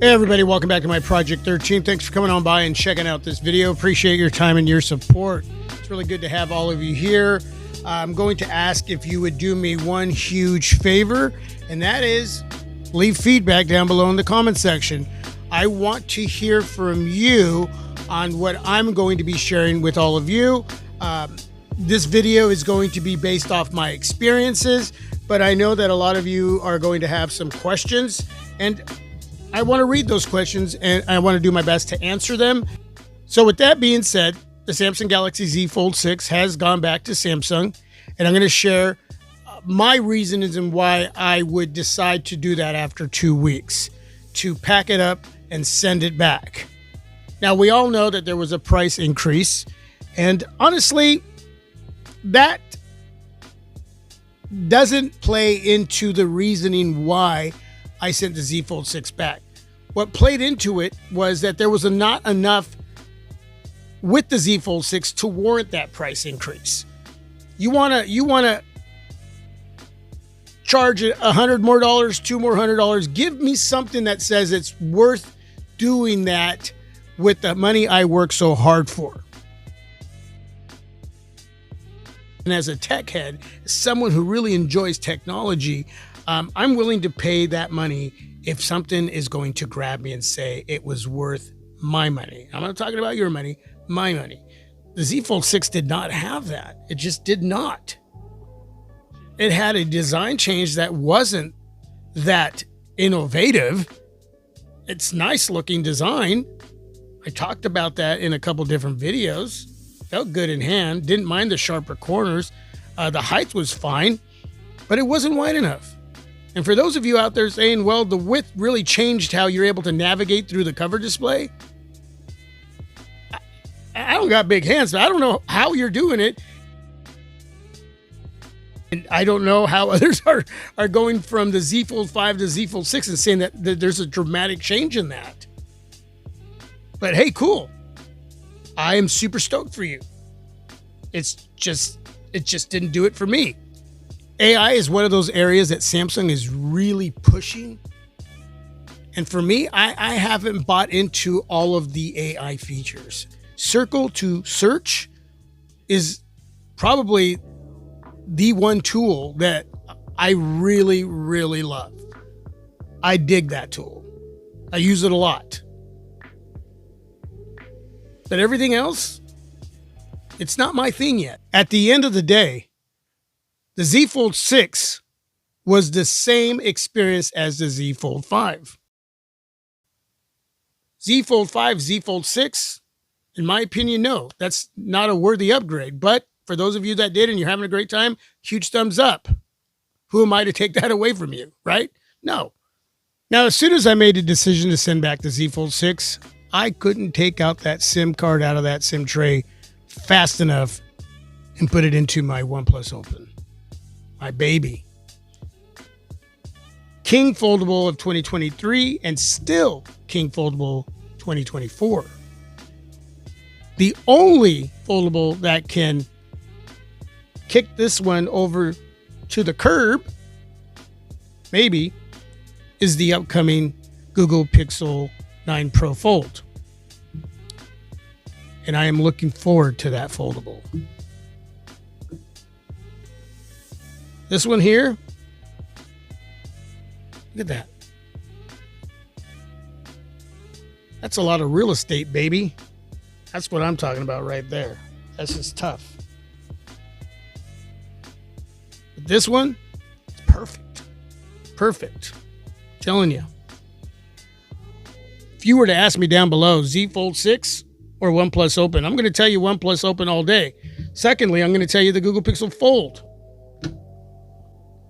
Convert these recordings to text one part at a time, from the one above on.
Hey everybody, welcome back to my Project 13. Thanks for coming on by and checking out this video. Appreciate your time and your support. It's really good to have all of you here. I'm going to ask if you would do me one huge favor, and that is leave feedback down below in the comment section. I want to hear from you on what I'm going to be sharing with all of you. This video is going to be based off my experiences, but I know that a lot of you are going to have some questions, and I want to read those questions and I want to do my best to answer them. So with that being said, the Samsung Galaxy Z Fold 6 has gone back to Samsung, and I'm going to share my reasons and why I would decide to do that after 2 weeks, to pack it up and send it back. Now, we all know that there was a price increase, and honestly, that doesn't play into the reasoning why I sent the Z Fold 6 back. What played into it was that there was not enough with the Z Fold 6 to warrant that price increase. You wanna charge $100 more, $200 more. Give me something that says it's worth doing that with the money I work so hard for. And as a tech head, someone who really enjoys technology, I'm willing to pay that money if something is going to grab me and say it was worth my money. I'm not talking about your money, my money. The Z Fold 6 did not have that. It just did not. It had a design change that wasn't that innovative. It's nice looking design. I talked about that in a couple different videos. Felt good in hand. Didn't mind the sharper corners. The height was fine, but it wasn't wide enough. And for those of you out there saying, well, the width really changed how you're able to navigate through the cover display. I don't got big hands, but I don't know how you're doing it. And I don't know how others are going from the Z Fold 5 to Z Fold 6 and saying that there's a dramatic change in that. But hey, cool. I am super stoked for you. It just didn't do it for me. AI is one of those areas that Samsung is really pushing. And for me, I haven't bought into all of the AI features. Circle to search is probably the one tool that I really, really love. I dig that tool. I use it a lot. But everything else, it's not my thing yet. At the end of the day, the Z Fold 6 was the same experience as the Z Fold 5. Z Fold 5, Z Fold 6, in my opinion, no, that's not a worthy upgrade. But for those of you that did and you're having a great time, huge thumbs up. Who am I to take that away from you, right? No. Now, as soon as I made a decision to send back the Z Fold 6, I couldn't take out that SIM card out of that SIM tray fast enough and put it into my OnePlus Open. My baby. King Foldable of 2023 and still King Foldable 2024. The only foldable that can kick this one over to the curb, maybe, is the upcoming Google Pixel 9 Pro Fold. And I am looking forward to that foldable. This one here, look at that. That's a lot of real estate, baby. That's what I'm talking about right there. That's just tough. But this one, it's perfect. Perfect. I'm telling you. If you were to ask me down below, Z Fold 6 or OnePlus Open, I'm going to tell you OnePlus Open all day. Secondly, I'm going to tell you the Google Pixel Fold.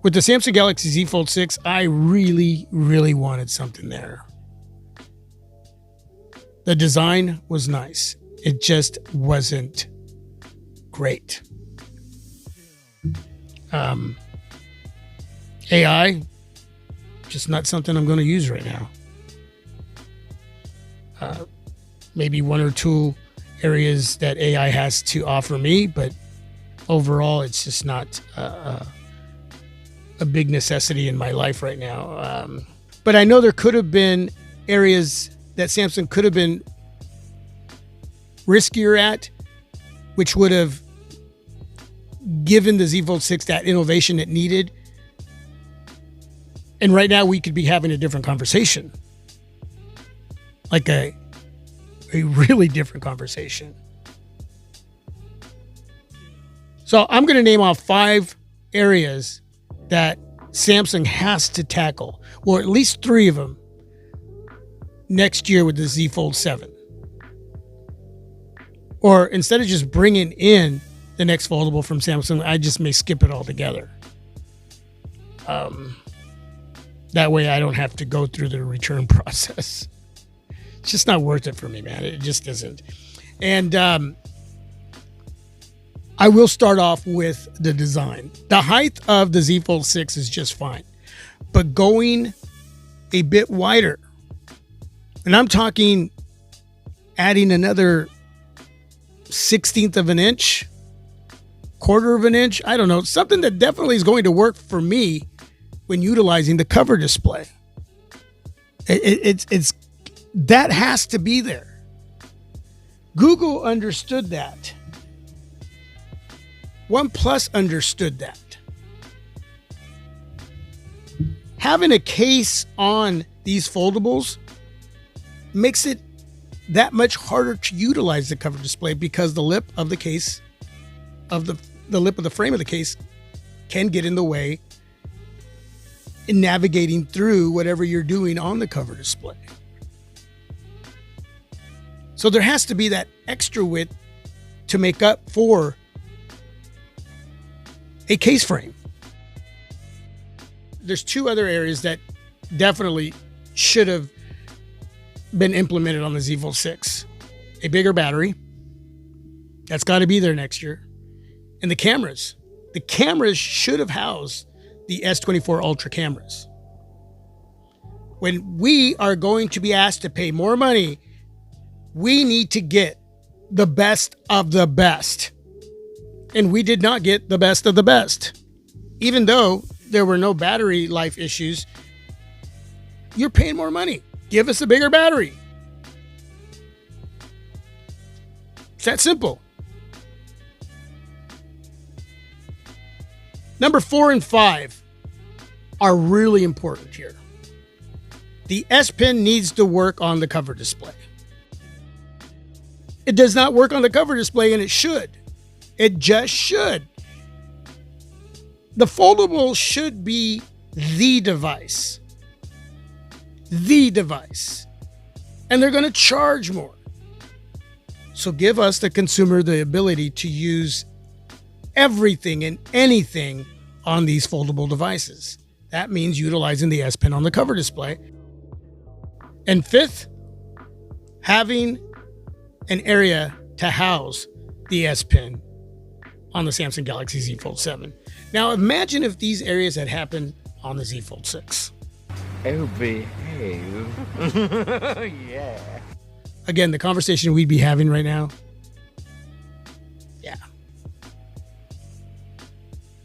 With the Samsung Galaxy Z Fold 6, I really, really wanted something there. The design was nice. It just wasn't great. AI, just not something I'm going to use right now. Maybe one or two areas that AI has to offer me, but overall, it's just not a big necessity in my life right now. But I know there could have been areas that Samsung could have been riskier at, which would have given the Z Fold 6 that innovation it needed. And right now we could be having a different conversation. Like a really different conversation. So I'm going to name off 5 areas that Samsung has to tackle, or at least 3 of them, next year with the Z Fold 7. Or instead of just bringing in the next foldable from Samsung, I just may skip it altogether. That way I don't have to go through the return process. It's just not worth it for me, man. It just isn't. And I will start off with the design. The height of the Z Fold 6 is just fine, but going a bit wider, and I'm talking adding another 1/16 of an inch, 1/4 of an inch, I don't know, something that definitely is going to work for me when utilizing the cover display. It's that has to be there. Google understood that. OnePlus understood that. Having a case on these foldables makes it that much harder to utilize the cover display, because the lip of the case, of the lip of the frame of the case, can get in the way in navigating through whatever you're doing on the cover display. So there has to be that extra width to make up for a case frame. There's 2 other areas that definitely should have been implemented on the Z Fold 6. A bigger battery. That's got to be there next year. And the cameras. The cameras should have housed the S24 Ultra cameras. When we are going to be asked to pay more money, we need to get the best of the best. And we did not get the best of the best. Even though there were no battery life issues, you're paying more money. Give us a bigger battery. It's that simple. Number 4 and 5 are really important here. The S Pen needs to work on the cover display. It does not work on the cover display, and it should. It just should. The foldable should be the device. The device. And they're going to charge more. So give us, the consumer, the ability to use everything and anything on these foldable devices. That means utilizing the S Pen on the cover display. And 5th, having an area to house the S Pen on the Samsung Galaxy Z Fold 7. Now imagine if these areas had happened on the Z Fold 6. Oh, behave. Yeah. Again, the conversation we'd be having right now. Yeah.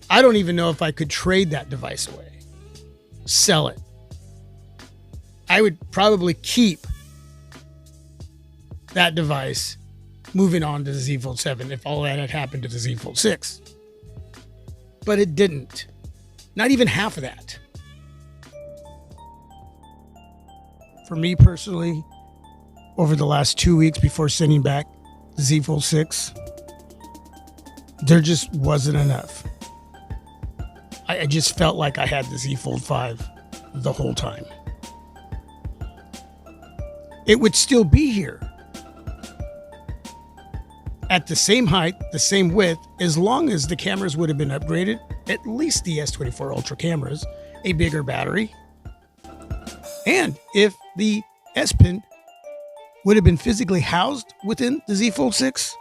I don't even know if I could trade that device away. Sell it. I would probably keep that device moving on to the Z Fold 7 if all that had happened to the Z Fold 6. But it didn't. Not even half of that. For me personally, over the last 2 weeks before sending back the Z Fold 6, there just wasn't enough. I just felt like I had the Z Fold 5 the whole time. It would still be here at the same height, the same width, as long as the cameras would have been upgraded, at least the S24 Ultra cameras, a bigger battery. And if the S Pen would have been physically housed within the Z Fold 6,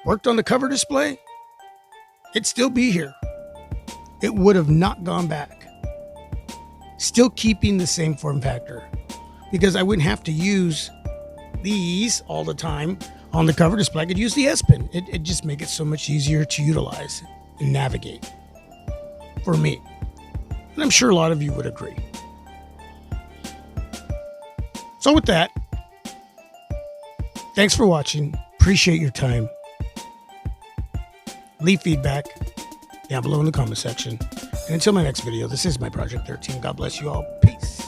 worked on the cover display, it'd still be here. It would have not gone back. Still keeping the same form factor, because I wouldn't have to use these all the time on the cover display. I could use the S Pen. It'd just make it so much easier to utilize and navigate for me. And I'm sure a lot of you would agree. So with that, thanks for watching. Appreciate your time. Leave feedback down below in the comment section. And until my next video, this is my Project 13. God bless you all. Peace.